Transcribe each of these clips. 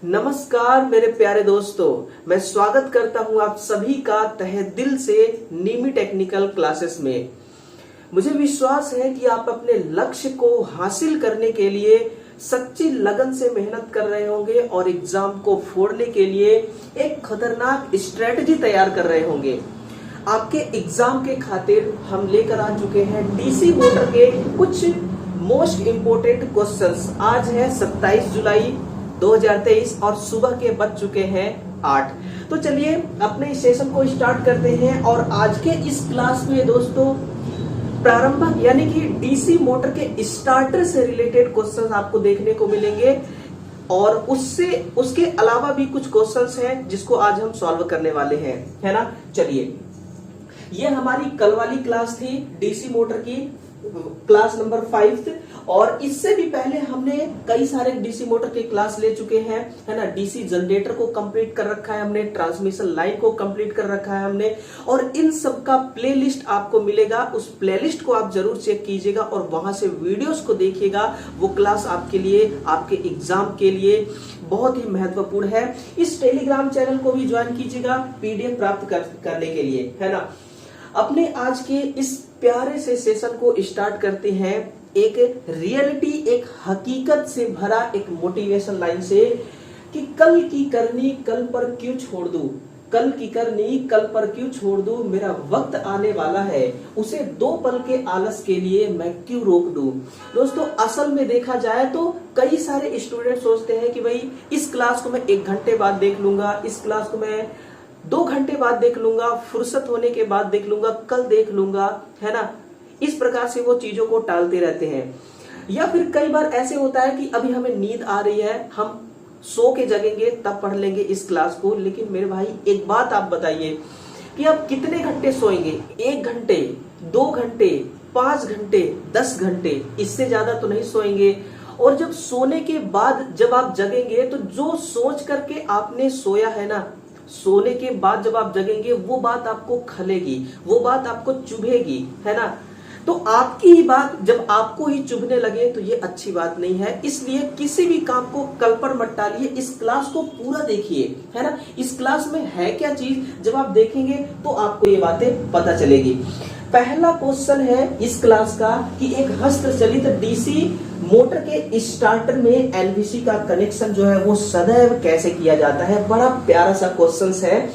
नमस्कार मेरे प्यारे दोस्तों, मैं स्वागत करता हूं आप सभी का तहे दिल से नीमी टेक्निकल क्लासेस में। मुझे विश्वास है कि आप अपने लक्ष्य को हासिल करने के लिए सच्ची लगन से मेहनत कर रहे होंगे और एग्जाम को फोड़ने के लिए एक खतरनाक स्ट्रेटजी तैयार कर रहे होंगे। आपके एग्जाम के खातिर हम लेकर आ चुके हैं डीसी मोटर के कुछ मोस्ट इंपोर्टेंट क्वेश्चंस। आज है 27 जुलाई 2023 और सुबह के बज चुके हैं 8। तो चलिए अपने सेशन को स्टार्ट करते हैं। और आज के इस क्लास में दोस्तों प्रारंभिक यानी कि डीसी मोटर के स्टार्टर से रिलेटेड क्वेश्चंस आपको देखने को मिलेंगे और उसके अलावा भी कुछ क्वेश्चंस हैं जिसको आज हम सॉल्व करने वाले हैं, है ना। चलिए, ये हमारी कल वाली क्लास थी डीसी मोटर की, क्लास नंबर 5। और इससे भी पहले हमने कई सारे डीसी मोटर के क्लास ले चुके हैं, है ना। डीसी जनरेटर को कंप्लीट कर रखा है हमने, ट्रांसमिशन लाइन को कंप्लीट कर रखा है हमने, और इन सब का प्लेलिस्ट आपको मिलेगा। उस प्लेलिस्ट को आप जरूर चेक कीजिएगा और वहां से वीडियोस को देखिएगा। वो क्लास आपके लिए, आपके एग्जाम के लिए बहुत ही महत्वपूर्ण है। इस टेलीग्राम चैनल को भी ज्वाइन कीजिएगा पीडीएफ प्राप्त करने के लिए, है ना। अपने आज के इस प्यारे से सेशन को स्टार्ट करते हैं एक रियलिटी, एक हकीकत से भरा एक मोटिवेशन लाइन से कि कल की करनी कल पर क्यों छोड़ दूं, कल की करनी कल पर क्यों छोड़ दूं, मेरा वक्त आने वाला है, उसे 2 पल के आलस के लिए मैं क्यों रोक दूं। दोस्तों, असल में देखा जाए तो कई सारे स्टूडेंट सोचते हैं कि भाई इस क्लास को मैं 1 घंटे बाद देख लूंगा, इस क्लास को मैं 2 घंटे बाद देख लूंगा, फुर्सत होने के बाद देख लूंगा, कल देख लूंगा, है ना। इस प्रकार से वो चीजों को टालते रहते हैं। या फिर कई बार ऐसे होता है कि अभी हमें नींद आ रही है, हम सो के जगेंगे तब पढ़ लेंगे इस क्लास को। लेकिन मेरे भाई एक बात आप बताइए कि आप कितने घंटे सोएंगे? 1 घंटे, 2 घंटे, 5 घंटे, 10 घंटे, इससे ज्यादा तो नहीं सोएंगे। और जब सोने के बाद जब आप जगेंगे तो जो सोच करके आपने सोया है ना, सोने के बाद जब आप जगेंगे वो बात आपको खलेगी, वो बात आपको चुभेगी, है ना। तो आपकी ही बात जब आपको ही चुभने लगे तो ये अच्छी बात नहीं है। इसलिए किसी भी काम को कल पर मत टालिए, इस क्लास को पूरा देखिए, है ना। इस क्लास में है क्या चीज, जब आप देखेंगे तो आपको ये बातें पता चलेगी। पहला क्वेश्चन है इस क्लास का कि एक हस्तचलित डीसी मोटर के स्टार्टर में एलवीसी का कनेक्शन जो है वो सदैव कैसे किया जाता है। बड़ा प्यारा सा क्वेश्चन है।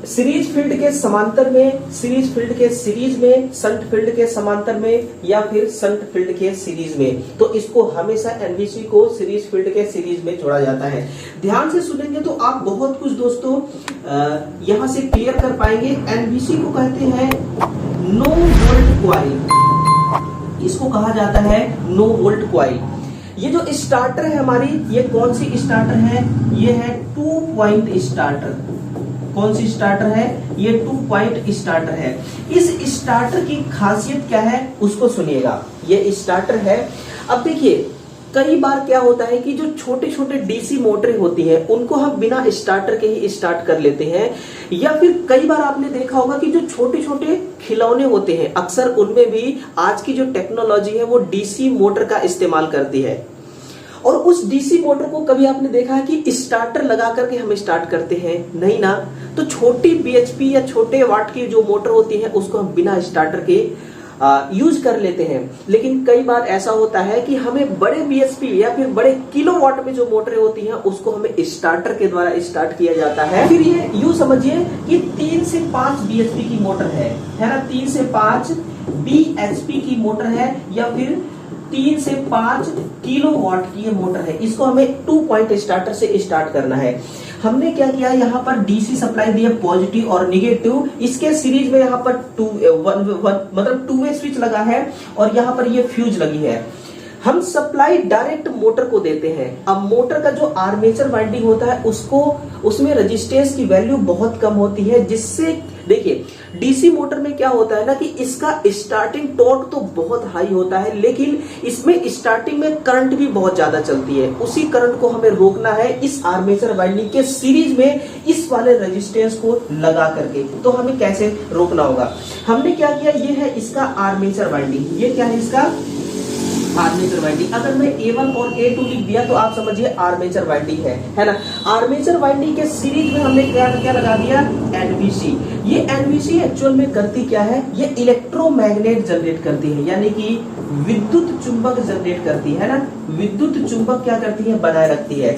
सीरीज फील्ड के समांतर में, सीरीज फील्ड के सीरीज में, शंट फील्ड के समांतर में, या फिर शंट फील्ड के सीरीज में। तो इसको हमेशा एनवीसी को सीरीज फील्ड के सीरीज में जोड़ा जाता है। ध्यान से सुनेंगे तो आप बहुत कुछ दोस्तों यहां से क्लियर कर पाएंगे। एनवीसी को कहते हैं नो वोल्ट क्वाइल, इसको कहा जाता है नो वोल्ट क्वाइल। ये जो स्टार्टर है हमारी, ये कौन सी स्टार्टर है? ये है 2 पॉइंट स्टार्टर। कौन सी स्टार्टर है? ये 2 पॉइंट स्टार्टर है। इस स्टार्टर की खासियत क्या है उसको सुनिएगा। ये स्टार्टर है। अब देखिए, कई बार क्या होता है कि जो छोटे छोटे डीसी मोटरें होती हैं उनको हम बिना स्टार्टर के ही स्टार्ट कर लेते हैं। या फिर कई बार आपने देखा होगा कि जो छोटे छोटे खिलौने होते हैं, अक्सर उनमें भी आज की जो टेक्नोलॉजी है वो डीसी मोटर का इस्तेमाल करती है। और उस डीसी मोटर को कभी आपने देखा है कि स्टार्टर लगा करके हम स्टार्ट करते हैं? नहीं ना। तो छोटी बीएचपी या छोटे वाट की जो मोटर होती है उसको हम बिना स्टार्टर के यूज कर लेते हैं। लेकिन कई बार ऐसा होता है कि हमें बड़े बीएचपी या फिर बड़े किलोवाट में जो मोटरें होती हैं उसको हमें स्टार्टर के द्वारा स्टार्ट किया जाता है। फिर ये यूं समझिए कि 3 से 5 बीएचपी की मोटर है ना, 3 से 5 बीएचपी की मोटर है, या फिर 3 से 5 किलोवाट की ये मोटर है। इसको हमें 2 पॉइंट स्टार्टर से स्टार्ट करना है। हमने क्या किया, यहाँ पर डीसी सप्लाई दिया पॉजिटिव और निगेटिव। इसके सीरीज में यहाँ पर 2 वे स्विच लगा है और यहाँ पर ये फ्यूज लगी है। हम सप्लाई डायरेक्ट मोटर को देते हैं। अब मोटर का जो आर्मेचर वाइंडिंग होता है उसमें रेजिस्टेंस की वैल्यू बहुत कम होती है, जिससे देखिए डीसी मोटर में क्या होता है ना कि इसका स्टार्टिंग टॉर्क तो बहुत हाई होता है, लेकिन इसमें स्टार्टिंग में करंट भी बहुत ज्यादा चलती है। उसी करंट को हमें रोकना है इस आर्मेचर वाइंडिंग के सीरीज में इस वाले रेजिस्टेंस को लगा करके। तो हमें कैसे रोकना होगा? हमने क्या किया, ये है इसका आर्मेचर वाइंडिंग। ये क्या है? इसका आर्मेचर वाइंडिंग। अगर मैं A1 और A2 लिख दिया तो आप समझिए आर्मेचर वाइंडिंग है ना। आर्मेचर वाइंडिंग के सीरीज में हमने क्या लगा दिया, NVC। ये NVC एक्चुअल में करती क्या है, ये इलेक्ट्रोमैग्नेट जनरेट करती है, यानी कि विद्युत चुंबक जनरेट करती है ना। विद्युत चुंबक क्या करती है, बनाए रखती है।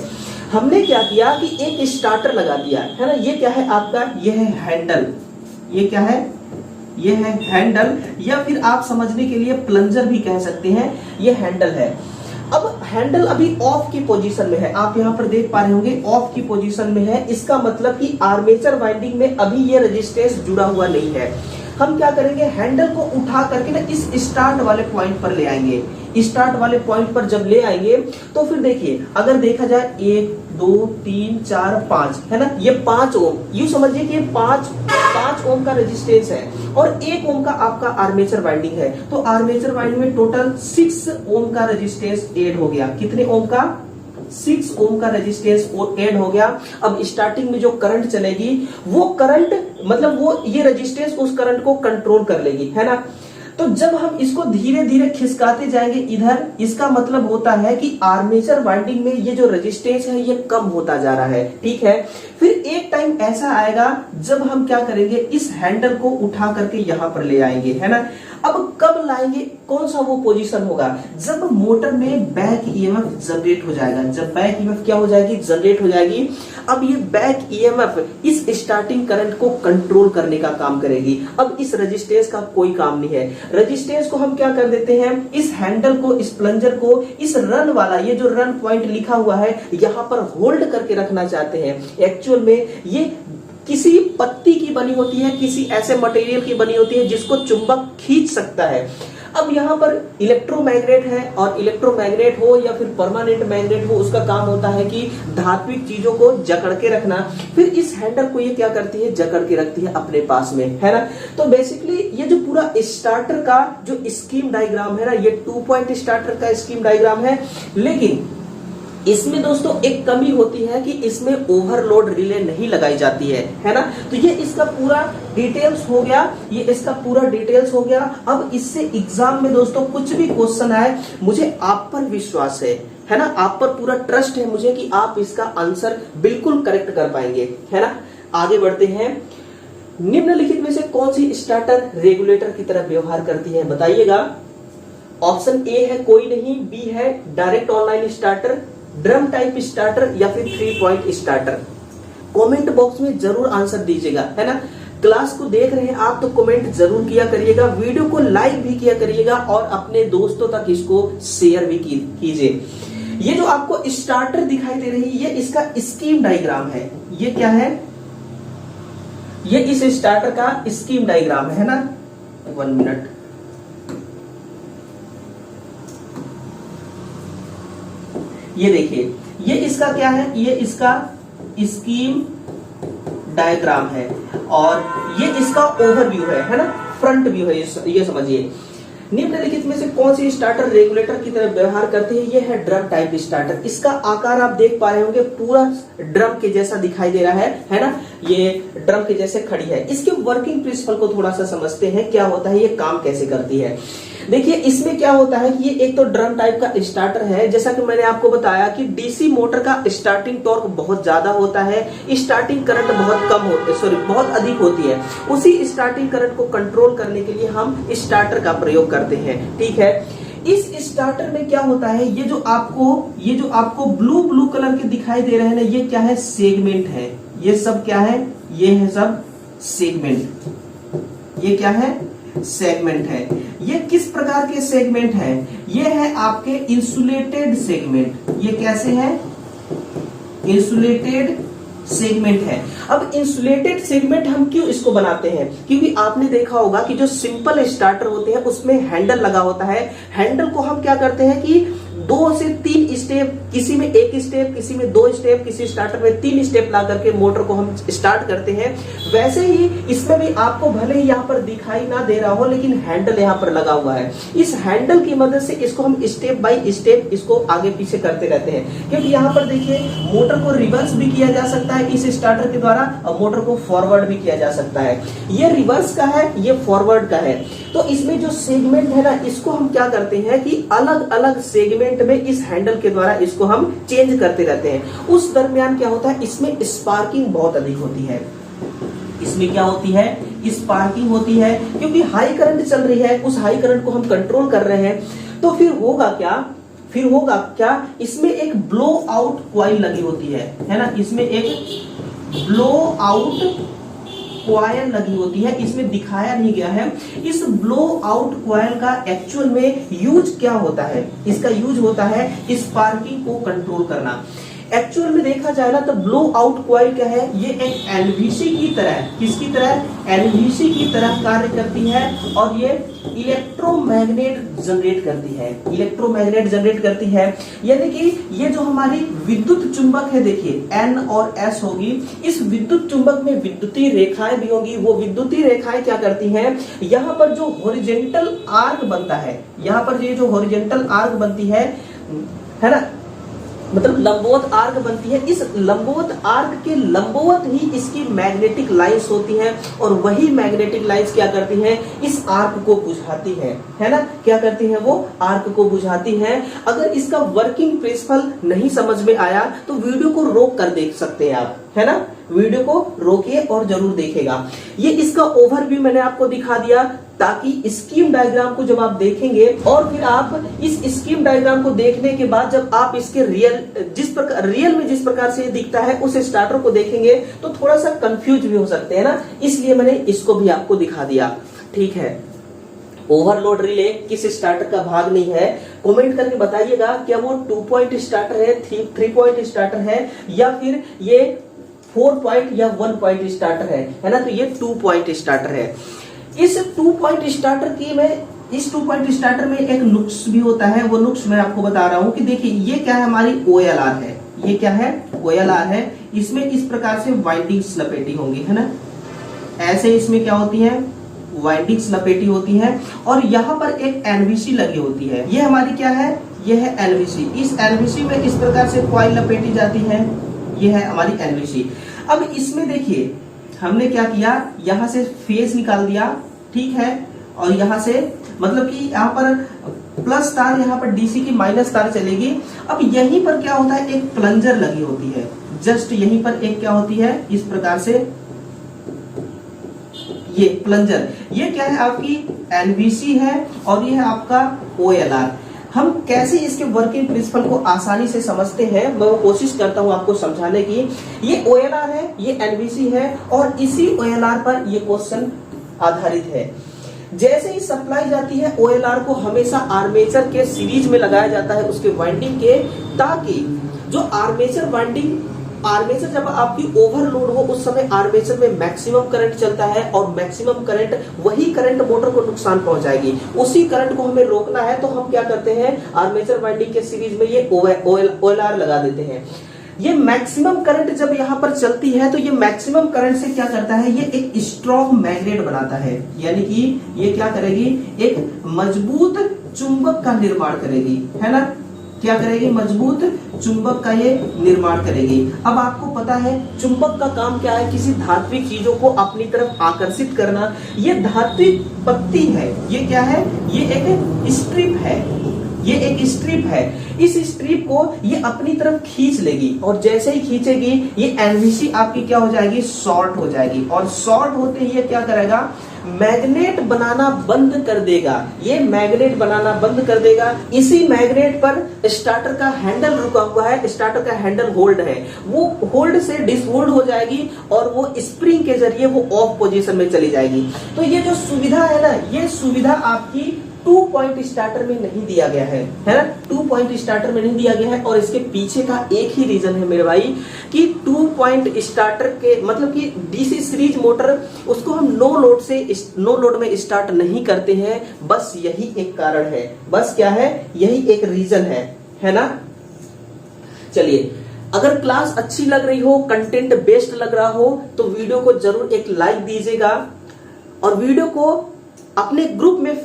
हमने क्या किया कि एक स्टार्टर लगा दिया है ना। ये क्या है आपका, ये है हैंडल। ये क्या है, ये है हैंडल, या फिर आप समझने के लिए प्लंजर भी कह सकते हैं। ये हैंडल है। अब हैंडल अभी ऑफ की पोजीशन में है, आप यहाँ पर देख पा रहे होंगे ऑफ की पोजीशन में है। इसका मतलब कि आर्मेचर वाइंडिंग में अभी ये रेजिस्टेंस जुड़ा हुआ नहीं है। हम क्या करेंगे, हैंडल को उठा करके ना इस स्टार्ट वाले पॉइंट पर ले आएंगे। स्टार्ट वाले पॉइंट पर जब ले आएंगे तो फिर देखिए, अगर देखा जाए 1 2 3 4 5 है ना, ये 5 ओम, यूं समझिए कि ये 5 ओम का रेजिस्टेंस है और 1 ओम का आपका आर्मेचर वाइंडिंग है। तो आर्मेचर वाइंडिंग में टोटल 6 ओम का रेजिस्टेंस ऐड हो गया। कितने ओम का, 6 ओम का रेजिस्टेंस ऐड हो गया। अब स्टार्टिंग में जो करंट चलेगी वो करंट मतलब वो ये रेजिस्टेंस उस करंट को कंट्रोल कर लेगी, है ना। तो जब हम इसको धीरे धीरे खिसकाते जाएंगे इधर, इसका मतलब होता है कि आर्मेचर वाइंडिंग में ये जो रेजिस्टेंस है ये कम होता जा रहा है, ठीक है। फिर एक टाइम ऐसा आएगा जब हम क्या करेंगे, इस हैंडल को उठा करके यहां पर ले आएंगे, है ना। अब कब लाएंगे, कौन सा वो पोजीशन होगा, जब मोटर में बैक ईएमएफ जनरेट हो जाएगा। जब बैक ईएमएफ क्या हो जाएगी, जनरेट हो जाएगी। अब ये बैक ईएमएफ इस स्टार्टिंग करंट को कंट्रोल करने का काम करेगी। अब इस रेजिस्टेंस का कोई काम नहीं है। रेजिस्टेंस को हम क्या कर देते हैं, इस हैंडल को, इस प्लंजर को, इस रन वाला, ये जो रन पॉइंट लिखा हुआ है यहां पर होल्ड करके रखना चाहते हैं। एक्चुअल में ये किसी पत्ती की बनी होती है, किसी ऐसे मटेरियल की बनी होती है जिसको चुंबक खींच सकता है। अब यहाँ पर इलेक्ट्रोमैग्नेट है, और इलेक्ट्रोमैग्नेट हो या फिर परमानेंट मैग्नेट हो, उसका काम होता है कि धात्विक चीजों को जकड़ के रखना। फिर इस हैंडल को ये क्या करती है, जकड़ के रखती है अपने पास में, है ना। तो बेसिकली ये जो पूरा स्टार्टर का जो स्कीम डायग्राम है ना, ये 2 पॉइंट स्टार्टर का स्कीम डायग्राम है। लेकिन इसमें दोस्तों एक कमी होती है कि इसमें ओवरलोड रिले नहीं लगाई जाती है ना। तो ये इसका पूरा डिटेल्स हो गया, ये इसका पूरा डिटेल्स हो गया। अब इससे एग्जाम में दोस्तों कुछ भी क्वेश्चन आए, मुझे आप पर विश्वास है ना, आप पर पूरा ट्रस्ट है मुझे कि आप इसका आंसर बिल्कुल करेक्ट कर पाएंगे, है ना। आगे बढ़ते हैं। निम्नलिखित में से कौन सी स्टार्टर रेगुलेटर की तरह व्यवहार करती है, बताइएगा। ऑप्शन ए है कोई नहीं, बी है direct online starter, drum type starter, या फिर 3 पॉइंट स्टार्टर। कमेंट बॉक्स में जरूर आंसर दीजिएगा, है ना। क्लास को देख रहे हैं आप तो कमेंट जरूर किया करिएगा, वीडियो को लाइक भी किया करिएगा और अपने दोस्तों तक इसको शेयर भी कीजिए। ये जो आपको स्टार्टर दिखाई दे रही है ये इसका स्कीम डायग्राम है। ये क्या है, ये इस स्टार्टर का स्कीम डायग्राम है ना। 1 मिनट, ये देखिए, ये इसका क्या है, ये इसका स्कीम डायग्राम है और ये इसका ओवरव्यू है ना, फ्रंट व्यू है, ये समझिए। निम्नलिखित में से कौन सी स्टार्टर रेगुलेटर की तरह व्यवहार करती है, ये है ड्रम टाइप स्टार्टर। इसका आकार आप देख पा रहे होंगे पूरा ड्रम के जैसा दिखाई दे रहा है ना, ये ड्रम के जैसे खड़ी है। इसके वर्किंग प्रिंसिपल को थोड़ा सा समझते हैं, क्या होता है, ये काम कैसे करती है। देखिए इसमें क्या होता है कि ये एक तो ड्रम टाइप का स्टार्टर है, जैसा कि मैंने आपको बताया कि डीसी मोटर का स्टार्टिंग टॉर्क बहुत ज्यादा होता है, स्टार्टिंग करंट बहुत अधिक होती है। उसी स्टार्टिंग करंट को कंट्रोल करने के लिए हम स्टार्टर का प्रयोग करते हैं, ठीक है। इस स्टार्टर में क्या होता है, ये जो आपको ब्लू कलर के दिखाई दे रहे हैं ना, ये क्या है, सेगमेंट है। ये सब क्या है, ये है सब सेगमेंट। ये क्या है, सेगमेंट है। ये किस प्रकार के सेगमेंट है, ये है आपके इंसुलेटेड सेगमेंट। ये कैसे है, इंसुलेटेड सेगमेंट है। अब इंसुलेटेड सेगमेंट हम क्यों इसको बनाते हैं, क्योंकि आपने देखा होगा कि जो सिंपल स्टार्टर होते हैं उसमें हैंडल लगा होता है। हैंडल को हम क्या करते हैं कि 2 से 3 स्टेप, किसी में एक स्टेप, किसी में 2 स्टेप, किसी स्टार्टर में 3 स्टेप ला करके मोटर को हम स्टार्ट करते हैं। वैसे ही इसमें भी आपको भले ही यहाँ पर दिखाई ना दे रहा हो, लेकिन हैंडल यहाँ पर लगा हुआ है। इस हैंडल की मदद से इसको हम स्टेप बाय स्टेप इसको आगे पीछे करते रहते हैं, क्योंकि यहाँ पर देखिए मोटर को रिवर्स भी किया जा सकता है इस स्टार्टर के द्वारा, और मोटर को फॉरवर्ड भी किया जा सकता है। ये रिवर्स का है, ये फॉरवर्ड का है। तो इसमें जो सेगमेंट है ना, इसको हम क्या करते हैं कि अलग अलग सेगमेंट में इस हैंडल के द्वारा इसको हम चेंज करते रहते हैं। उस दरमियान क्या होता है, इसमें स्पार्किंग बहुत अधिक होती है। इसमें क्या होती है, स्पार्किंग होती है, क्योंकि हाई करंट चल रही है, उस हाई करंट को हम कंट्रोल कर रहे हैं। तो फिर होगा क्या, इसमें एक ब्लो आउट कॉइल लगी होती है ना, इसमें एक ब्लो आउट कॉइल लगी होती है। इसमें दिखाया नहीं गया है। इस ब्लो आउट कॉइल का एक्चुअल में यूज क्या होता है, इसका यूज होता है स्पार्किंग को कंट्रोल करना। एक्चुअल में देखा जाए ना तो ब्लो आउट कॉइल क्या है, ये एक एनवीसी की तरह, किसकी तरह, एनवीसी की तरह कार्य करती है, और ये इलेक्ट्रोमैग्नेट जनरेट करती है, इलेक्ट्रोमैग्नेट जनरेट करती है। यानी कि ये जो हमारी विद्युत चुंबक है, देखिए N और S होगी, इस विद्युत चुंबक में विद्युतीय रेखाएं भी होंगी। वो विद्युतीय रेखाएं क्या करती हैं, यहाँ पर जो हॉरिजॉन्टल आर्क बनता है, यहाँ पर ये जो हॉरिजॉन्टल आर्क बनती है ना, मतलब लंबवत आर्क बनती है, इस लंबवत आर्क के लंबवत ही इसकी मैग्नेटिक लाइंस होती हैं, और वही मैग्नेटिक लाइंस क्या करती हैं, इस आर्क को बुझाती है ना, क्या करती हैं, वो आर्क को बुझाती हैं। अगर इसका वर्किंग प्रिंसिपल नहीं समझ में आया तो वीडियो को रोक कर देख सकते हैं आप, है ना, वीडियो को रोकिए और जरूर देखेगा। ये इसका ओवरव्यू मैंने आपको दिखा दिया, ताकि स्कीम डायग्राम को जब आप देखेंगे, और फिर आप इस स्कीम डायग्राम को देखने के बाद जब आप इसके रियल में जिस प्रकार से ये दिखता है उस स्टार्टर को देखेंगे तो थोड़ा सा कंफ्यूज भी हो सकते हैं ना, इसलिए मैंने इसको भी आपको दिखा दिया। ठीक है, ओवरलोड रिले किस स्टार्टर का भाग नहीं है, कमेंट करके बताइएगा, क्या वो 2 पॉइंट स्टार्टर है, 3 पॉइंट स्टार्टर है, या फिर ये 4 पॉइंट या 1 पॉइंट स्टार्टर है ना। तो ये 2 पॉइंट स्टार्टर है। इस 2 पॉइंट स्टार्टर इस 2 पॉइंट स्टार्टर में एक नुक्स भी होता है। वो नुक्स मैं आपको बता रहा हूं कि देखिए ये क्या है, हमारी OLR है, ये क्या है, OLR है। इसमें इस प्रकार से वाइंडिंग्स लपेटी होंगी, है ना, ऐसे इसमें क्या होती है, वाइंडिंग्स लपेटी होती है, और यहाँ पर एक एनवीसी लगी होती है। ये हमारी क्या है, ये है एनवीसी। इस एनवीसी में इस प्रकार से कॉइल लपेटी जाती है, ये है हमारी एनवीसी। अब इसमें देखिए हमने क्या किया, यहां से फेज निकाल दिया, ठीक है, और यहां से मतलब कि यहाँ पर प्लस तार, यहाँ पर डीसी की माइनस तार चलेगी। अब यहीं पर क्या होता है, एक प्लंजर लगी होती है, जस्ट यहीं पर एक क्या होती है, इस प्रकार से ये प्लंजर, ये क्या है, आपकी एनवीसी है, और ये है आपका OLR। हम कैसे इसके वर्किंग प्रिंसिपल को आसानी से समझते हैं, मैं वो कोशिश करता हूं आपको समझाने की। ये OLR है, ये एनवीसी है, और इसी OLR पर ये क्वेश्चन आधारित है। जैसे ही सप्लाई जाती है, OLR को हमेशा आर्मेचर के सीरीज में लगाया जाता है, उसके वाइंडिंग के, ताकि जो आर्मेचर जब आपकी ओवरलोड हो उस समय आर्मेचर में मैक्सिमम करंट चलता है, और मैक्सिमम करंट, वही करंट मोटर को नुकसान पहुंचाएगी। उसी करंट को हमें रोकना है तो हम क्या करते हैं, आर्मेचर वाइंडिंग के सीरीज में ये OLR लगा देते हैं। ये मैक्सिमम करंट जब यहाँ पर चलती है तो ये मैक्सिमम करंट से क्या करता है, ये एक स्ट्रॉन्ग मैग्नेट बनाता है, यानी कि ये क्या करेगी, एक मजबूत चुंबक का निर्माण करेगी, है ना, क्या करेगी, मजबूत चुंबक का ये निर्माण करेगी। अब आपको पता है चुंबक का काम क्या है, किसी धात्विक चीजों को अपनी तरफ आकर्षित करना। ये धात्विक पत्ती है, ये क्या है, ये एक स्ट्रिप है, ये एक स्ट्रिप है। इस स्ट्रिप को ये अपनी तरफ खींच लेगी, और जैसे ही खींचेगी ये एनवीसी आपकी क्या हो जाएगी, शॉर्ट हो जाएगी, और शॉर्ट होते ही ये क्या करेगा, मैग्नेट बनाना बंद कर देगा। ये मैग्नेट बनाना बंद कर देगा। इसी मैग्नेट पर स्टार्टर का हैंडल रुका हुआ है, स्टार्टर का हैंडल होल्ड है, वो होल्ड से डिसहोल्ड हो जाएगी, और वो स्प्रिंग के जरिए वो ऑफ पोजीशन में चली जाएगी। तो ये जो सुविधा है ना, ये सुविधा आपकी 2 पॉइंट स्टार्टर में नहीं दिया गया है ना, 2 पॉइंट स्टार्टर में नहीं दिया गया है। और इसके पीछे का एक ही रीजन है मेरे भाई, कि 2 पॉइंट स्टार्टर के मतलब कि डीसी सीरीज मोटर, उसको हम नो लोड में स्टार्ट नहीं करते हैं, बस यही एक कारण है, बस क्या है, यही एक रीजन है ना। चलिए, अगर क्लास अच्छी लग रही हो, कंटेंट बेस्ट लग रहा हो, तो वीडियो को जरूर एक लाइक दीजिएगा और वीडियो को अपने ग्रुप में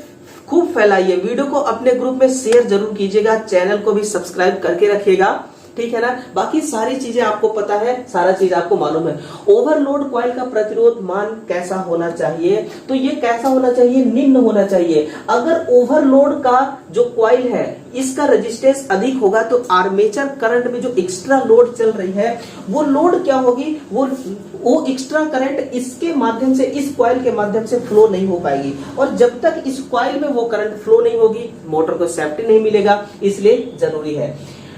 खूब फैलाइए। वीडियो को अपने ग्रुप में शेयर जरूर कीजिएगा, चैनल को भी सब्सक्राइब करके रखिएगा, ठीक है ना। बाकी सारी चीजें आपको पता है, सारा चीज आपको मालूम है। ओवरलोड कॉइल का प्रतिरोध मान कैसा होना चाहिए, तो ये कैसा होना चाहिए, निम्न होना चाहिए। अगर ओवरलोड का जो कॉइल है इसका रेजिस्टेंस अधिक होगा तो आर्मेचर करंट में जो एक्स्ट्रा लोड चल रही है वो लोड क्या होगी, वो एक्स्ट्रा करंट इसके माध्यम से, इस कॉइल के माध्यम से फ्लो नहीं हो पाएगी। और जब तक इस कॉइल में वो करंट फ्लो नहीं होगी, मोटर को सेफ्टी नहीं मिलेगा। इसलिए जरूरी है।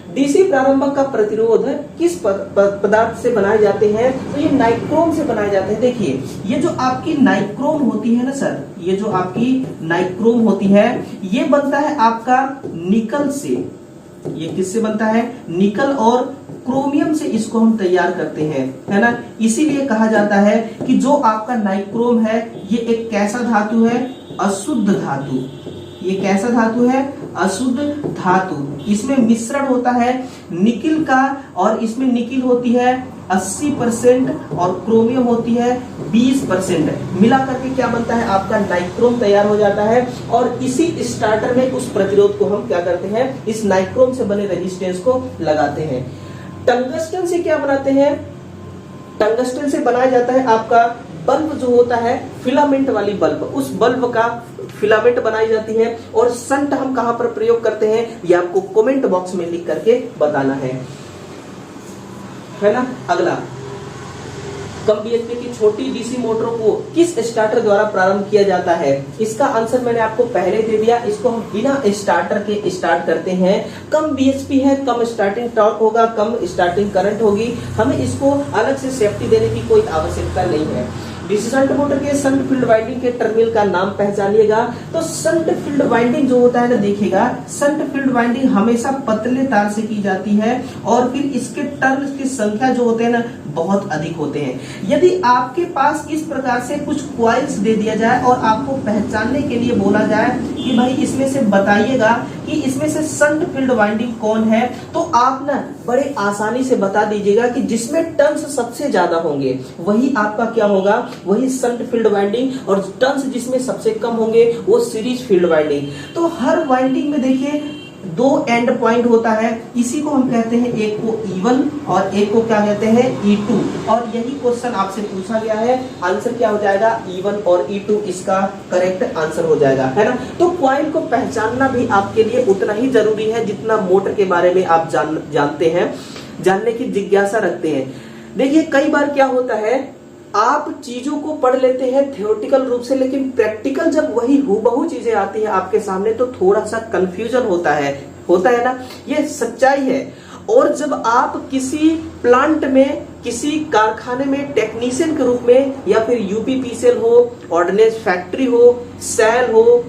डीसी प्रारंभक का प्रतिरोध किस पदार्थ से बनाए जाते हैं, तो ये नाइक्रोम से बनाए जाते हैं। देखिए, ये जो आपकी नाइक्रोम होती है ना सर, ये जो आपकी नाइक्रोम होती है, ये बनता है आपका निकल से। ये किससे बनता है, निकल और क्रोमियम से इसको हम तैयार करते हैं, है ना। इसीलिए कहा जाता है कि जो आपका नाइक्रोम है ये एक कैसा धातु है, अशुद्ध धातु। ये कैसा धातु है, अशुद्ध धातु। इसमें मिश्रण होता है निकिल का, और इसमें निकिल होती है 80% और क्रोमियम होती है 20%। मिला करके क्या बनता है, आपका नाइक्रोम तैयार हो जाता है। और इसी स्टार्टर में उस प्रतिरोध को हम क्या करते हैं, इस नाइक्रोम से बने रेजिस्टेंस को लगाते हैं। टंगस्टन से क्या बनाते हैं, टंगस्टन से बनाया जाता है आपका बल्ब जो होता है, फिलामेंट वाली बल्ब, उस बल्ब का फिलामेंट बनाई जाती है। और संट हम कहां पर प्रयोग करते हैं, ये आपको कमेंट बॉक्स में लिख करके बताना है ना। अगला, कम बीएचपी की छोटी डीसी मोटरों को किस स्टार्टर द्वारा प्रारंभ किया जाता है, इसका आंसर मैंने आपको पहले दे दिया। इसको हम बिना स्टार्टर के स्टार्ट करते हैं। कम बीएचपी है, कम स्टार्टिंग टॉर्क होगा, कम स्टार्टिंग करंट होगी, हमें इसको अलग से सेफ्टी देने की कोई आवश्यकता नहीं है। डीसी शंट मोटर के शंट फील्ड वाइंडिंग के टर्मिनल का नाम पहचानिएगा। तो शंट फील्ड वाइंडिंग जो होता है ना, देखिएगा, शंट फील्ड वाइंडिंग हमेशा पतले तार से की जाती है और फिर इसके टर्न्स की संख्या जो होते हैं ना, बहुत अधिक होते हैं। यदि आपके पास इस प्रकार से कुछ कॉइल्स दे दिया जाए और आपको पहचानने के लिए बोला जाए कि भाई इसमें से बताइएगा कि इसमें से शंट फील्ड वाइंडिंग कौन है, तो आप ना बड़े आसानी से बता दीजिएगा कि जिसमें टर्न्स सबसे ज्यादा होंगे वही आपका क्या होगा, वही शंट फील्ड वाइंडिंग, और टर्न्स जिसमें सबसे कम होंगे वो सीरीज फील्ड वाइंडिंग। तो हर वाइंडिंग में देखिए 2 एंड पॉइंट होता है, इसी को हम कहते हैं, एक को E1 और एक को क्या कहते हैं, E2। और यही क्वेश्चन आपसे पूछा गया है, आंसर क्या हो जाएगा, E1 और E2 इसका करेक्ट आंसर हो जाएगा, है ना। तो कॉइल को पहचानना भी आपके लिए उतना ही जरूरी है जितना मोटर के बारे में आप जानते हैं, जानने की जिज्ञासा रखते हैं। देखिए, कई बार क्या होता है, आप चीजों को पढ़ लेते हैं थ्योरेटिकल रूप से, लेकिन प्रैक्टिकल जब वही हूबहू चीजें आती है आपके सामने तो थोड़ा सा कंफ्यूजन होता है ना, ये सच्चाई है। और जब आप किसी प्लांट में, किसी कारखाने में टेक्नीशियन के रूप में, या फिर यूपीपीसीएल हो, ऑर्डिनेंस फैक्ट्री हो, सेल हो,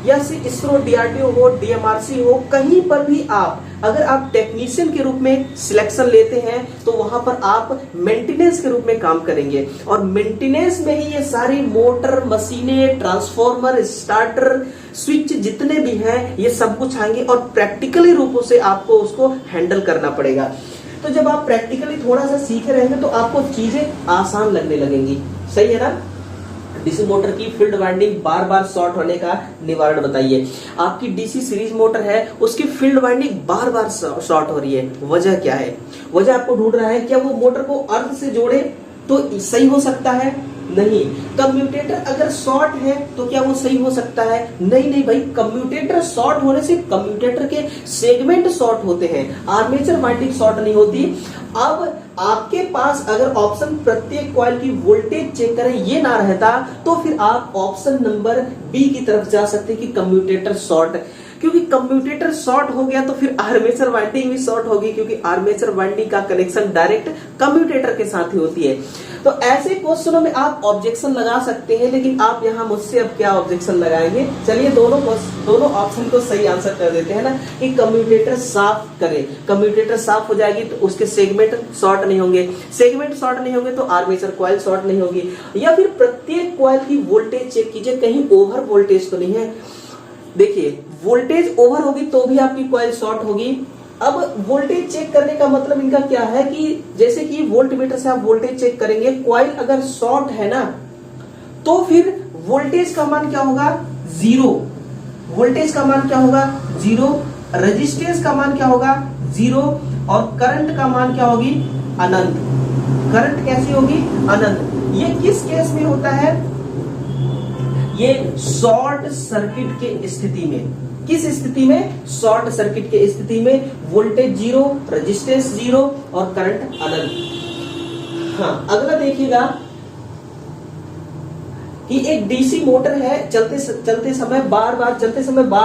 या फिर इसरो डीआरडीओ हो, डीएमआरसी हो, कहीं पर भी आप अगर आप टेक्नीशियन के रूप में सिलेक्शन लेते हैं तो वहां पर आप मेंटेनेंस के रूप में काम करेंगे। और मेंटेनेंस में ही ये सारी मोटर, मशीनें, ट्रांसफॉर्मर, स्टार्टर, स्विच जितने भी हैं ये सब कुछ आएंगे और प्रैक्टिकली रूपों से आपको उसको हैंडल करना पड़ेगा। तो जब आप प्रैक्टिकली थोड़ा सा सीखे रहेंगे तो आपको चीजें आसान लगने लगेंगी, सही है ना। डीसी मोटर की फील्ड वाइंडिंग बार बार शॉर्ट होने का निवारण बताइए। आपकी डीसी सीरीज मोटर है, उसकी फील्ड वाइंडिंग बार बार शॉर्ट हो रही है, वजह क्या है, वजह आपको ढूंढ रहा है। क्या वो मोटर को अर्थ से जोड़े तो सही हो सकता है, नहीं। कम्यूटेटर अगर शॉर्ट है तो क्या वो सही हो सकता है, नहीं भाई। कम्यूटेटर शॉर्ट होने से कम्यूटेटर के सेगमेंट शॉर्ट होते हैं, आर्मेचर वाइंडिंग शॉर्ट नहीं होती। अब आपके पास अगर ऑप्शन प्रत्येक कॉइल की वोल्टेज चेक करें ये ना रहता तो फिर आप ऑप्शन नंबर बी की तरफ जा सकते कि कम्यूटेटर शॉर्ट, क्योंकि कम्यूटेटर शॉर्ट हो गया तो फिर आर्मेचर वाइंडिंग भी शॉर्ट होगी, क्योंकि आर्मेचर वाइंडिंग का कनेक्शन डायरेक्ट कम्यूटेटर के साथ ही होती है। तो ऐसे क्वेश्चनों में आप ऑब्जेक्शन लगा सकते हैं, लेकिन आप यहाँ मुझसे अब क्या ऑब्जेक्शन लगाएंगे। चलिए दोनों ऑप्शन को सही आंसर कर देते हैं ना, कि कम्यूटेटर साफ करें, कम्यूटेटर साफ हो जाएगी तो उसके सेगमेंट शॉर्ट नहीं होंगे, सेगमेंट शॉर्ट नहीं होंगे तो आर्मेचर कॉइल शॉर्ट नहीं होगी। या फिर प्रत्येक कॉइल की वोल्टेज चेक कीजिए, कहीं ओवर वोल्टेज तो नहीं है। देखिए, वोल्टेज ओवर होगी तो भी आपकी कॉइल शॉर्ट होगी, अब वोल्टेज चेक करने का मतलब इनका क्या है कि जैसे कि वोल्ट मीटर से आप वोल्टेज चेक करेंगे, कॉइल अगर शॉर्ट है ना तो फिर वोल्टेज का मान क्या होगा, जीरो। वोल्टेज का मान क्या होगा, जीरो। रेजिस्टेंस का मान क्या होगा, जीरो। और करंट का मान क्या होगी, अनंत। करंट कैसी होगी, अनंत। ये किस केस में होता है, ये शॉर्ट सर्किट के स्थिति में। किस स्थिति में, शॉर्ट सर्किट के स्थिति में वोल्टेज जीरो, रेजिस्टेंस जीरो और करंट अनंत। हाँ, अगला देखिएगा कि एक डीसी मोटर है, चलते समय बार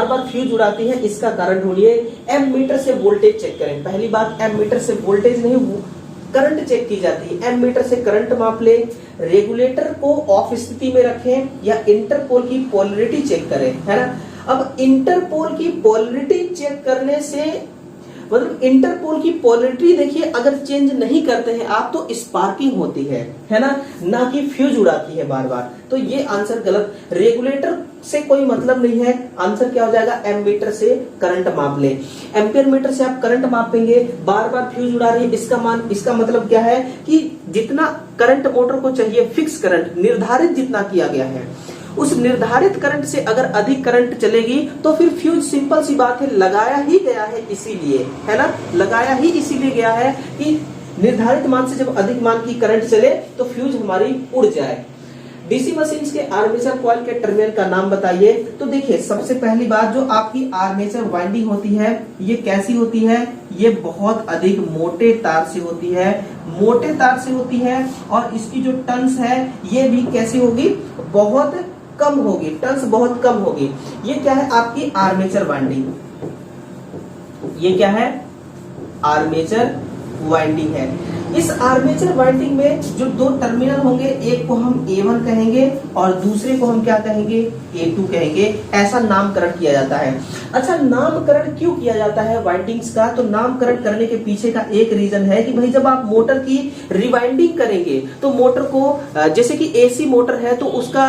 बार फ्यूज उड़ाती है। इसका कारण ढूंढिए। एम मीटर से वोल्टेज चेक करें। पहली बात, एम मीटर से वोल्टेज नहीं, करंट चेक की जाती है। एम मीटर से करंट माप ले। रेगुलेटर को ऑफ स्थिति में रखें या इंटरपोल की पोलरिटी चेक करें, है ना। अब इंटरपोल की पोलरिटी चेक करने से मतलब इंटरपोल की पोलरिटी देखिए, अगर चेंज नहीं करते हैं आप तो स्पार्किंग होती है ना कि फ्यूज उड़ाती है बार बार। तो ये आंसर गलत। रेगुलेटर से कोई मतलब नहीं है। आंसर क्या हो जाएगा, एम मीटर से करंट माप ले। एम्पियर मीटर से आप करंट मापेंगे, बार बार फ्यूज उड़ा रही है, इसका मतलब क्या है कि जितना करंट मोटर को चाहिए, फिक्स करंट निर्धारित जितना किया गया है, उस निर्धारित करंट से अगर अधिक करंट चलेगी तो फिर फ्यूज, सिंपल सी बात है, लगाया ही गया है इसीलिए, है ना। लगाया ही इसीलिए गया है कि निर्धारित मान से जब अधिक मान की करंट चले तो फ्यूज हमारी उड़ जाए। डीसी मशीन के आर्मेचर कॉइल के टर्मिनल का नाम बताइए। तो देखिए, सबसे पहली बात, जो आपकी आर्मेचर वाइंडिंग होती है ये कैसी होती है, ये बहुत अधिक मोटे तार से होती है, मोटे तार से होती है। और इसकी जो टर्न्स है ये भी कैसी होगी, बहुत कम होगी, टर्न्स बहुत कम होगी। ये क्या है, आपकी आर्मेचर वाइंडिंग। ये क्या है, आर्मेचर वाइंडिंग है। इस आर्मेचर वाइंडिंग में जो दो टर्मिनल होंगे, एक को हम A1 कहेंगे और दूसरे को हम क्या कहेंगे, A2 कहेंगे। ऐसा नामकरण किया जाता है। अच्छा, नामकरण क्यों किया जाता है वाइंडिंग्स का? तो नामकरण करने के पीछे का एक रीजन है कि भाई जब आप मोटर की रिवाइंडिंग करेंगे तो मोटर को, जैसे कि AC मोटर है तो उसका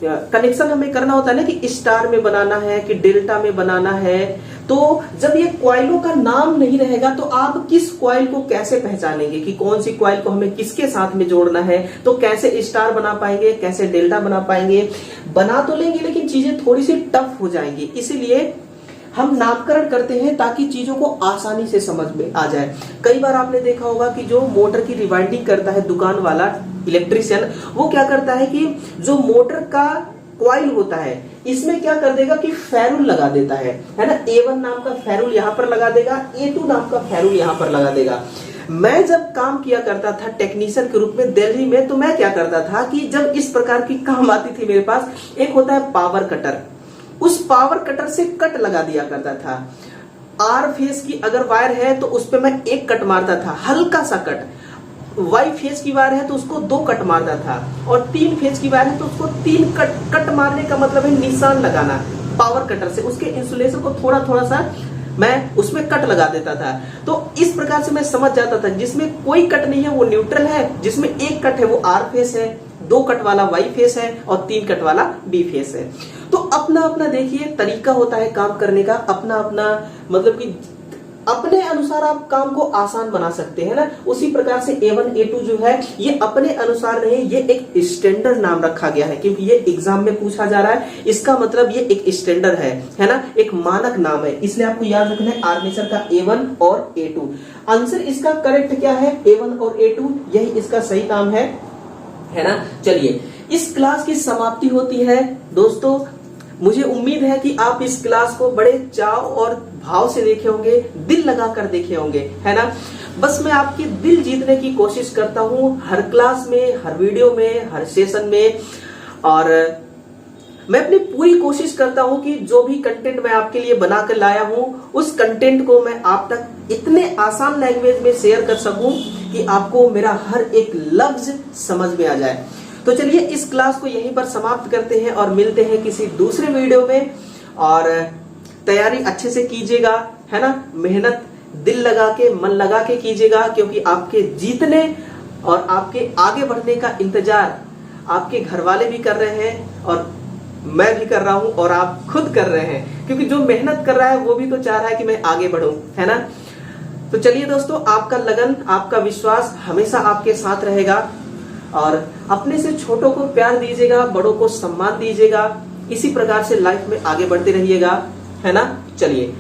कनेक्शन हमें करना होता है ना कि स्टार में बनाना है कि डेल्टा में बनाना है। तो जब ये कॉइलों का नाम नहीं रहेगा तो आप किस कॉइल को कैसे पहचानेंगे कि कौन सी कॉइल को हमें किसके साथ में जोड़ना है? तो कैसे स्टार बना पाएंगे, कैसे डेल्टा बना पाएंगे? बना तो लेंगे लेकिन चीजें थोड़ी सी टफ हो जाएंगी। इसीलिए हम नामकरण करते हैं ताकि चीजों को आसानी से समझ में आ जाए। कई बार आपने देखा होगा कि जो मोटर की रिवाइंडिंग करता है दुकान वाला इलेक्ट्रिशियन, वो क्या करता है कि जो मोटर का कॉइल होता है इसमें क्या कर देगा कि फेरुल लगा देता है ना। A1 नाम का फेरुल यहाँ पर लगा देगा, A2 नाम का फेरुल यहाँ पर लगा देगा। मैं जब काम किया करता था टेक्नीशियन के रूप में दिल्ली में, तो मैं क्या करता था कि जब इस प्रकार की काम आती थी मेरे पास, एक होता है पावर कटर, उस पावर कटर से कट लगा दिया करता था। आर फेस की अगर वायर है तो उस पर मैं एक कट मारता था, हल्का सा कट। वाई फेज की वायर है तो उसको 2 कट मारता था, और 3 फेज की वायर है तो उसको 3 कट मारने का मतलब है निशान लगाना पावर कटर से। उसके इंसुलेशन को थोड़ा थोड़ा सा मैं उसमें कट लगा देता था। तो इस प्रकार से मैं समझ जाता था जिसमें कोई कट नहीं है वो न्यूट्रल है, जिसमें एक कट है वो आर फेस है, 2 कट वाला वाई फेस है और 3 कट वाला बी फेस है। तो अपना अपना देखिए तरीका होता है काम करने का, अपना अपना मतलब कि अपने अनुसार आप काम को आसान बना सकते हैं ना। उसी प्रकार से A1 A2 जो है ये अपने अनुसार नहीं, ये एक स्टैंडर्ड नाम रखा गया है क्योंकि ये एग्जाम में पूछा जा रहा है। इसका मतलब ये एक स्टैंडर्ड है ना, एक मानक नाम है, इसलिए आपको याद रखना है आर्मेचर का A1 और A2। आंसर इसका करेक्ट क्या है, A1 और A2, यही इसका सही नाम है ना। चलिए, इस क्लास की समाप्ति होती है दोस्तों। मुझे उम्मीद है कि आप इस क्लास को बड़े चाव और भाव से देखे होंगे, दिल लगाकर देखे होंगे, है ना। बस मैं आपकी दिल जीतने की कोशिश करता हूं हर क्लास में, हर वीडियो में, हर सेशन में। और मैं अपनी पूरी कोशिश करता हूं कि जो भी कंटेंट मैं आपके लिए बनाकर लाया हूं उस कंटेंट को मैं आप तक इतने आसान लैंग्वेज में शेयर कर सकूं कि आपको मेरा हर एक लफ्ज समझ में आ जाए। तो चलिए इस क्लास को यहीं पर समाप्त करते हैं और मिलते हैं किसी दूसरे वीडियो में। और तैयारी अच्छे से कीजिएगा, है ना। मेहनत दिल लगा के, मन लगा के कीजिएगा, क्योंकि आपके जीतने और आपके आगे बढ़ने का इंतजार आपके घर वाले भी कर रहे हैं और मैं भी कर रहा हूं और आप खुद कर रहे हैं, क्योंकि जो मेहनत कर रहा है वो भी तो चाह रहा है कि मैं आगे बढ़ूं, है ना। तो चलिए दोस्तों, आपका लगन, आपका विश्वास हमेशा आपके साथ रहेगा और अपने से छोटों को प्यार दीजिएगा, बड़ों को सम्मान दीजिएगा। इसी प्रकार से लाइफ में आगे बढ़ते रहिएगा, है ना। चलिए,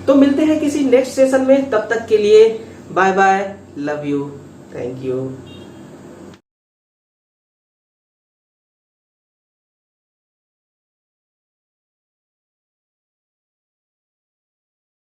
तो मिलते हैं किसी नेक्स्ट सेशन में। तब तक के लिए bye bye, love you, thank you.